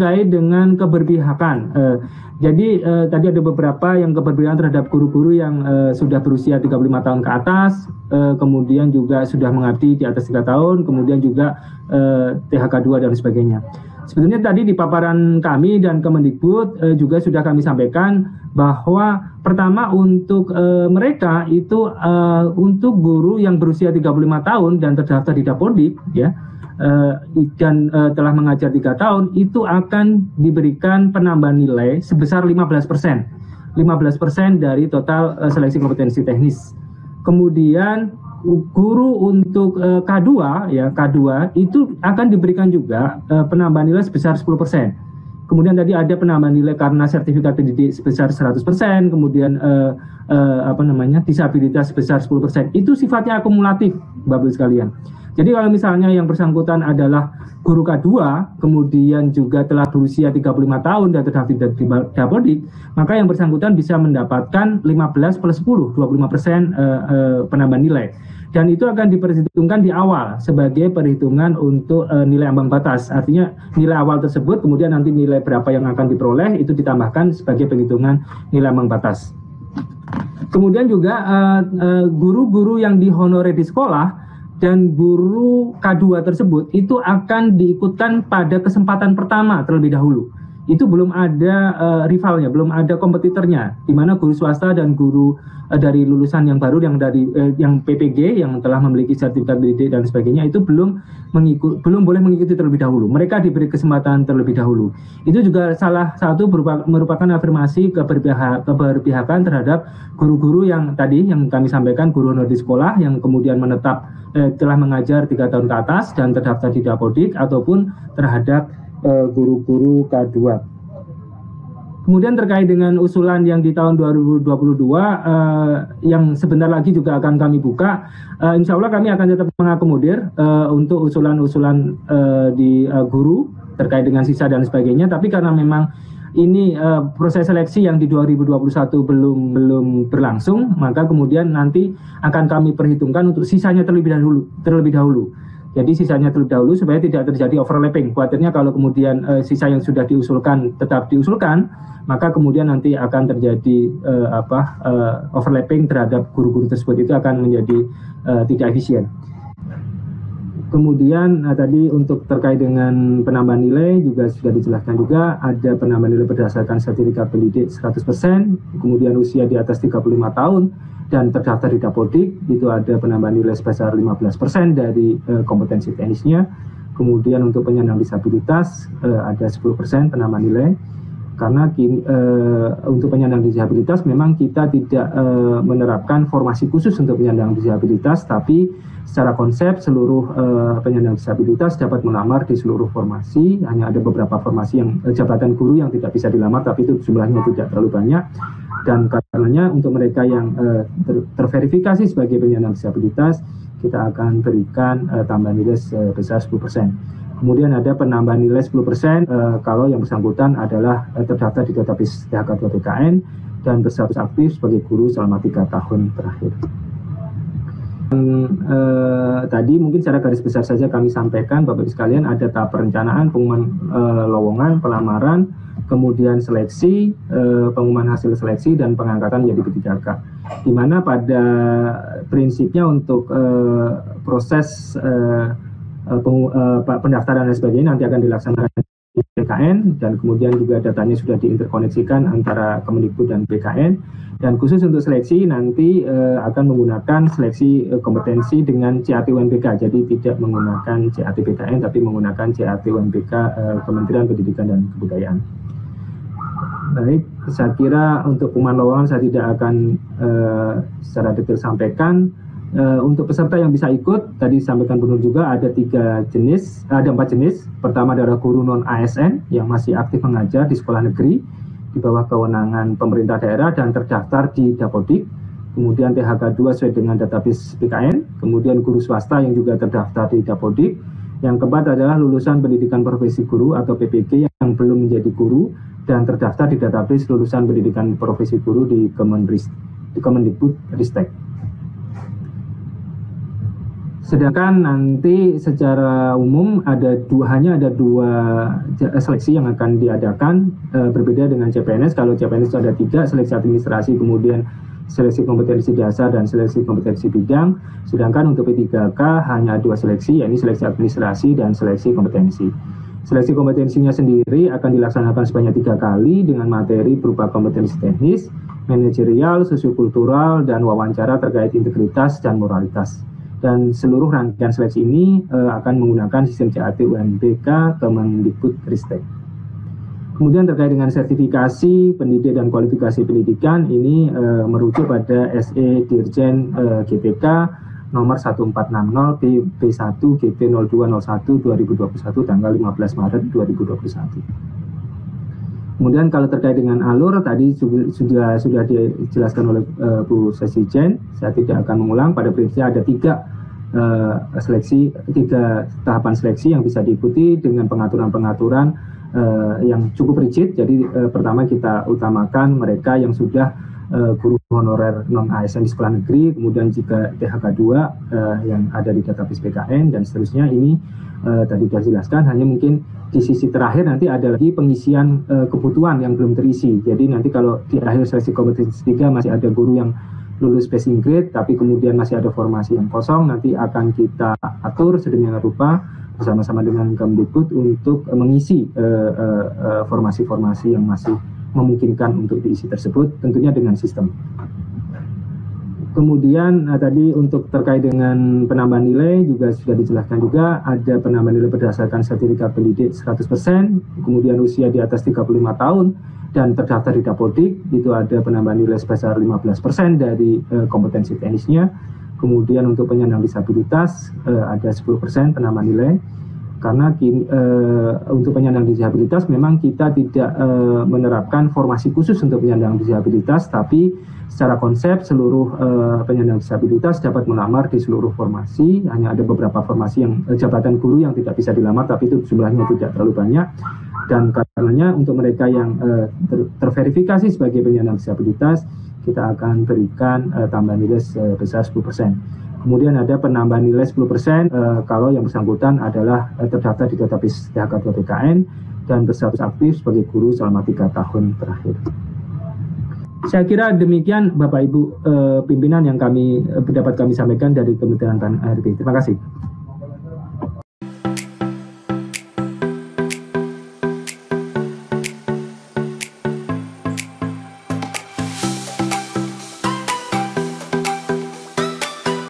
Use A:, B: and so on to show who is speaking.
A: terkait dengan keberpihakan. Jadi tadi ada beberapa yang keberpihakan terhadap guru-guru yang sudah berusia 35 tahun ke atas, kemudian juga sudah mengabdi di atas 3 tahun, kemudian juga THK 2 dan sebagainya. Sebetulnya tadi di paparan kami dan Kemendikbud juga sudah kami sampaikan bahwa pertama untuk mereka itu untuk guru yang berusia 35 tahun dan terdaftar di Dapodik ya dan telah mengajar 3 tahun itu akan diberikan penambahan nilai sebesar 15% dari total seleksi kompetensi teknis. Kemudian guru untuk K2 ya K2 itu akan diberikan juga penambahan nilai sebesar 10%. Kemudian tadi ada penambahan nilai karena sertifikat pendidik sebesar 100%, kemudian disabilitas sebesar 10%. Itu sifatnya akumulatif, Bapak Ibu sekalian. Jadi kalau misalnya yang bersangkutan adalah guru K2, kemudian juga telah berusia 35 tahun dan terdaftar di Dapodik, maka yang bersangkutan bisa mendapatkan 15 plus 10, 25% penambahan nilai. Dan itu akan diperhitungkan di awal sebagai perhitungan untuk nilai ambang batas. Artinya nilai awal tersebut, kemudian nanti nilai berapa yang akan diperoleh, itu ditambahkan sebagai penghitungan nilai ambang batas. Kemudian juga guru-guru yang dihonorer di sekolah dan guru K2 tersebut itu akan diikutkan pada kesempatan pertama terlebih dahulu. Itu belum ada rivalnya, belum ada kompetitornya, di mana guru swasta dan guru dari lulusan yang baru yang dari yang PPG yang telah memiliki sertifikat pendidik dan sebagainya itu belum boleh mengikuti terlebih dahulu. Mereka diberi kesempatan terlebih dahulu. Itu juga salah satu merupakan afirmasi keberpihakan terhadap guru-guru yang tadi yang kami sampaikan, guru honor di sekolah yang kemudian menetap telah mengajar 3 tahun ke atas dan terdaftar di Dapodik ataupun terhadap guru-guru K2. Kemudian terkait dengan usulan yang di tahun 2022 yang sebentar lagi juga akan kami buka, insya Allah kami akan tetap mengakomodir untuk usulan-usulan di guru terkait dengan sisa dan sebagainya. Tapi karena memang ini proses seleksi yang di 2021 belum berlangsung, maka kemudian nanti akan kami perhitungkan untuk sisanya terlebih dahulu. Jadi sisanya terlebih dahulu supaya tidak terjadi overlapping. Khawatirnya kalau kemudian sisa yang sudah diusulkan tetap diusulkan, maka kemudian nanti akan terjadi overlapping terhadap guru-guru tersebut, itu akan menjadi tidak efisien. Kemudian tadi untuk terkait dengan penambahan nilai juga sudah dijelaskan juga, ada penambahan nilai berdasarkan sertifikat pendidik 100%, kemudian usia di atas 35 tahun dan terdaftar di Dapodik, itu ada penambahan nilai sebesar 15% dari kompetensi teknisnya. Kemudian untuk penyandang disabilitas ada 10% penambahan nilai. Karena untuk penyandang disabilitas memang kita tidak menerapkan formasi khusus untuk penyandang disabilitas, tapi secara konsep seluruh penyandang disabilitas dapat melamar di seluruh formasi. Hanya ada beberapa formasi yang jabatan guru yang tidak bisa dilamar, tapi itu jumlahnya tidak terlalu banyak. Dan karenanya untuk mereka yang terverifikasi sebagai penyandang disabilitas, kita akan berikan tambahan nilai sebesar 10%. Kemudian ada penambahan nilai 10% kalau yang bersangkutan adalah terdaftar di database THK 2 BKN dan berstatus aktif sebagai guru selama 3 tahun terakhir. Tadi mungkin secara garis besar saja kami sampaikan, Bapak Ibu sekalian, ada tahap perencanaan, pengumuman lowongan, pelamaran, kemudian seleksi, pengumuman hasil seleksi, dan pengangkatan menjadi P3K. Di mana pada prinsipnya untuk proses pendaftaran dan sebagainya nanti akan dilaksanakan di BKN, dan kemudian juga datanya sudah diinterkoneksikan antara Kemendikbud dan BKN. Dan khusus untuk seleksi nanti akan menggunakan seleksi kompetensi dengan CAT UNBK, jadi tidak menggunakan CAT BKN tapi menggunakan CAT UNBK Kementerian Pendidikan dan Kebudayaan. Baik, saya kira untuk pengumuman lowongan saya tidak akan secara detail sampaikan. Untuk peserta yang bisa ikut, tadi disampaikan Bu Nur juga ada 4 jenis. Pertama adalah guru non ASN yang masih aktif mengajar di sekolah negeri di bawah kewenangan pemerintah daerah dan terdaftar di Dapodik. Kemudian THK 2 sesuai dengan database BKN. Kemudian guru swasta yang juga terdaftar di Dapodik. Yang keempat adalah lulusan pendidikan profesi guru atau PPG yang belum menjadi guru dan terdaftar di database lulusan pendidikan profesi guru di Kemendikbud Ristek. Sedangkan nanti secara umum hanya ada dua seleksi yang akan diadakan, berbeda dengan CPNS. Kalau CPNS itu ada 3, seleksi administrasi, kemudian seleksi kompetensi dasar dan seleksi kompetensi bidang. Sedangkan untuk P3K hanya 2 seleksi, yakni seleksi administrasi dan seleksi kompetensi. Seleksi kompetensinya sendiri akan dilaksanakan sebanyak 3 kali dengan materi berupa kompetensi teknis, manajerial, sosiokultural, dan wawancara terkait integritas dan moralitas. Dan seluruh rangkaian seleksi ini akan menggunakan sistem CAT UNBK Kemendikbudristek. Kemudian terkait dengan sertifikasi pendidik dan kualifikasi pendidikan, ini merujuk pada SE Dirjen GPK nomor 1460 B1 GP 0201 2021 tanggal 15 Maret 2021. Kemudian kalau terkait dengan alur tadi sudah dijelaskan oleh Bu Sesijen, saya tidak akan mengulang. Pada prinsipnya ada 3 tahapan seleksi yang bisa diikuti dengan pengaturan-pengaturan yang cukup rigid. Jadi pertama kita utamakan mereka yang sudah guru honorer non ASN di sekolah negeri, kemudian jika THK 2 yang ada di database PKN dan seterusnya. Ini tadi sudah dijelaskan, hanya mungkin di sisi terakhir nanti ada lagi pengisian kebutuhan yang belum terisi. Jadi nanti kalau di akhir seleksi kompetensi 3 masih ada guru yang lulus passing grade, tapi kemudian masih ada formasi yang kosong, nanti akan kita atur sedemikian rupa bersama-sama dengan Kemdikbud untuk mengisi formasi-formasi yang masih memungkinkan untuk diisi tersebut, tentunya dengan sistem. Kemudian tadi untuk terkait dengan penambahan nilai juga sudah dijelaskan juga, ada penambahan nilai berdasarkan sertifikat pendidik 100%, kemudian usia di atas 35 tahun dan terdaftar di Dapodik, itu ada penambahan nilai sebesar 15% dari kompetensi teknisnya. Kemudian untuk penyandang disabilitas ada 10% penambahan nilai. Karena untuk penyandang disabilitas memang kita tidak menerapkan formasi khusus untuk penyandang disabilitas, tapi secara konsep seluruh penyandang disabilitas dapat melamar di seluruh formasi. Hanya ada beberapa formasi yang jabatan guru yang tidak bisa dilamar, tapi itu jumlahnya tidak terlalu banyak. Dan karenanya untuk mereka yang terverifikasi sebagai penyandang disabilitas, kita akan berikan tambahan nilai sebesar 10%. Kemudian ada penambahan nilai 10% kalau yang bersangkutan adalah terdaftar di database THK 2 PKN dan berstatus aktif sebagai guru selama 3 tahun terakhir. Saya kira demikian Bapak Ibu pimpinan yang dapat kami sampaikan dari Kementerian PAN ARB. Terima kasih.